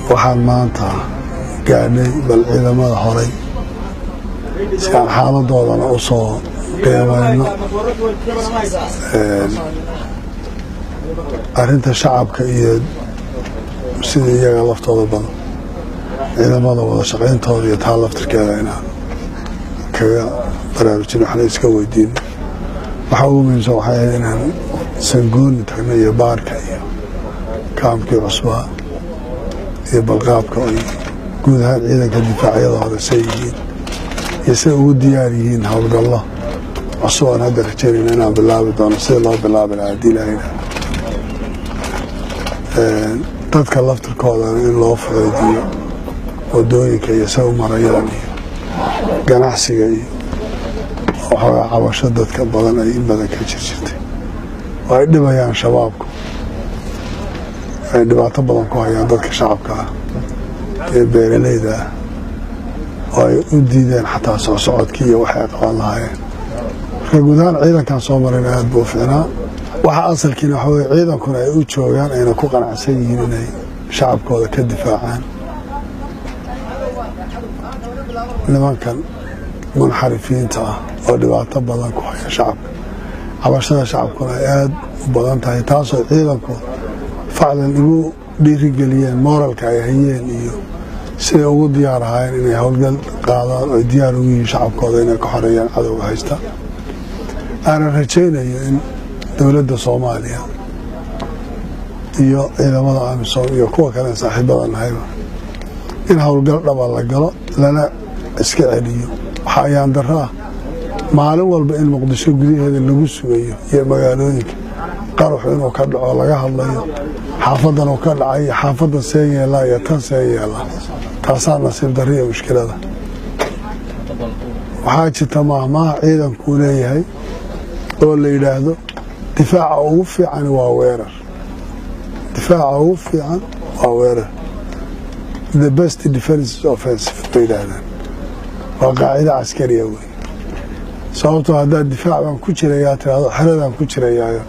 waxaan maanta gaadhnay bal ciidamada horay si aan xaaladoodana u soo qiimayno arrinta shacabka iyo sida iyaga laftooda badan ciidamada wada shaqayntooda iyo taa laftirkeeda inaan kaga baraarujin waxna iska weydiino waxa ugu muhiimsan waxay ahayd inaan sangooni tagno iyo baarka iyo kaamkii cusbaa iyo balqaabka ay guud ahaan ciidanka difaacyada hore say yihiin iyo say ugu diyaar yihiin howlgallo cusub aan hadda rajaynayna inaan bilaabi doono sida loo bilaabi lahaa haddii ilaahayna dadka laftirkoodana in loo fudeediyo wadooyinka iyo say u marayaan iyo ganacsiga iyo waxoogaa cabasho dadka badan ay in badan ka jirtay oo ay dhibayaan shabaabku ay dhibaato badan ku hayaan dadka shacabka ah ee beeralayda ah oo ay u diideen xataa socsocodkii iyo waxay qaban lahaayeen marka guud ahaan ciidankan soo marayna aad buu u fiicnaa waxa asalkiina waxa weye ciidankuna ay u joogaan ayna ku qanacsan yihiin inay shacabkooda ka difaacaan nimankan munxarifiinta ah oo dhibaato badan ku haya shacabka cabashada shacabkuna ay aad u badan tahay taasoo ciidanku faclan igu dhiirigeliyeen mooralka ay hayeen iyo siday ugu diyaar ahaayeen inay howlgal qaadaan oo diyaar ugu yihiin shacabkooda inay ka xoreeyaan cadowga haysta aanan rajaynayo in dowladda Soomaaliya iyo ciidamada amisom iyo kuwa kale saaxiibada nahayba in howlgal dhaba la galo lana iska celiyo waxa ayaan daraa maalin walba in Muqdisho gudaheeda lagu sugayo iyo magaalooyinka qaruxu inuu ka dhaco laga hadlayo xaafadan oo ka dhacay xaafada Soomaaliya iyo tan Soomaaliya taasaan nasiib darriyo mushkilada waxaa jirta maamaha ciidanku leeyahay oo la yiraahdo difaaca ugu fiican waa weerar difaaca ugu fiican waa weerar the best defense is offensive baydaadaan waa qaacida askariya weey sababtoo hadda difaacan ku jirayaa tiraado xaradan ku jirayaayo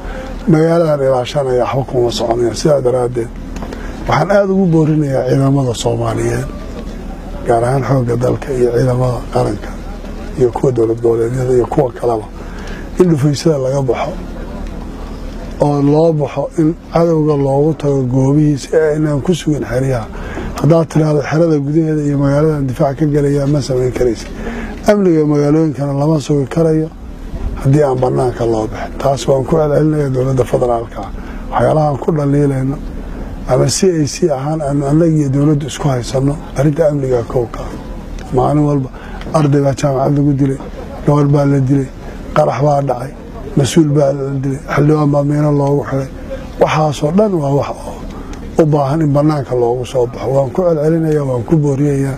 magaaladan ilaashanaya waxba kuma soconaya sidaa daraadeed waxaan aad ugu boorinayaa ciidamada Soomaaliyeed gaar ahaan xoogga dalka iyo ciidamada qaranka iyo kuwa dowlad goboleedyada iyo kuwa kaleba in dhufaysada laga baxo oo loo baxo in cadowga loogu tago goobihiisa ee inaan ku sugin xeriyaha haddaad tiraahdo xerada gudaheeda iyo magaaladan difaac ka galaya ma samayn karaysa amniga magaalooyinkana lama sugi karayo haddii aan banaanka loo bixin taas waan ku celcelinayaa dowladda federaalka waxyaalahan ku dhaliilayno ama CAC ahaan aan annaga iyo dowladdu isku haysano arrinta amniga kowka maalin walba arday baa jaamacad lagu dilay gabar baa la dilay qarax baa dhacay mas'uul baa la dilay xildhibaan baa meelo loogu xiray waxaasoo dhan waa wax u baahan in banaanka loogu soo baxo waan ku celcelinayaa waan ku booriyayaa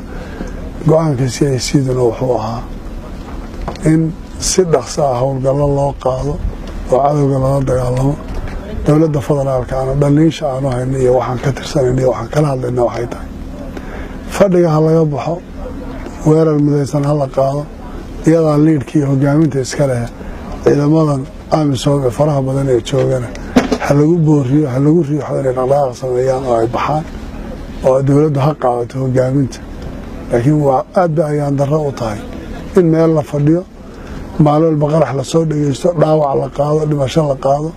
go'aanka CAC-duna wuxuu ahaa in si dhaqso ah howlgallo loo qaado oo cadowga lala dagaalamo dowladda federaalka ana dhaliisha aanu hayno iyo waxaan ka tirsanayno iyo waxaan kala hadlayna waxay tahay fadhiga ha laga baxo weerar midaysan ha la qaado iyadaa liidhka iyo hogaaminta iska leh ciidamadan amisom ee faraha badan ee joogana ha lagu booriyo ha lagu riixo inay dhaqdhaqaaq sameeyaan oo ay baxaan oo dowladdu ha qaadato hogaaminta laakiin waa aad ba ayaan darro u tahay in meel la fadhiyo maalin walba qarax la soo dhageysto dhaawac la qaado dhimasho la qaado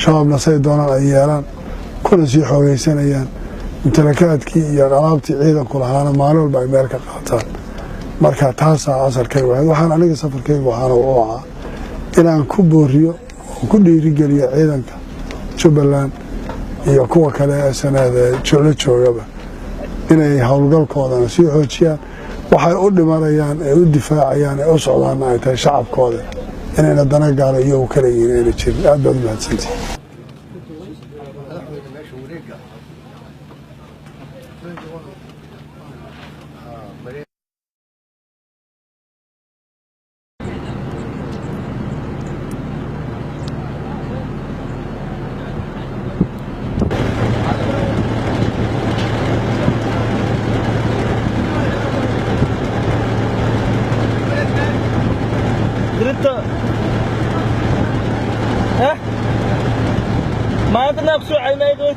shabaabna say doonaan ay yeelaan kuna sii xoogaysanayaan imtilakaadkii iyo alaabtii ciidanku lahaana maalin walba ay meel ka qaataan marka taasaa asalkaygu ahayd waxaan aniga safarkaygu ahaana wuxuu ahaa inaan ku booriyo oo ku dhiirigeliyo ciidanka Jubbaland iyo kuwa kale ee sanada la joogaba inay howlgalkoodana sii xoojiyaan waxay u dhimanayaan ee u difaacayaan ee u socdaan ay tahay shacabkooda inayna dana gaaro iyagu kala yihiin inay jirin aad baad mahadsantihiin ما بدنا بسرعة ما يقول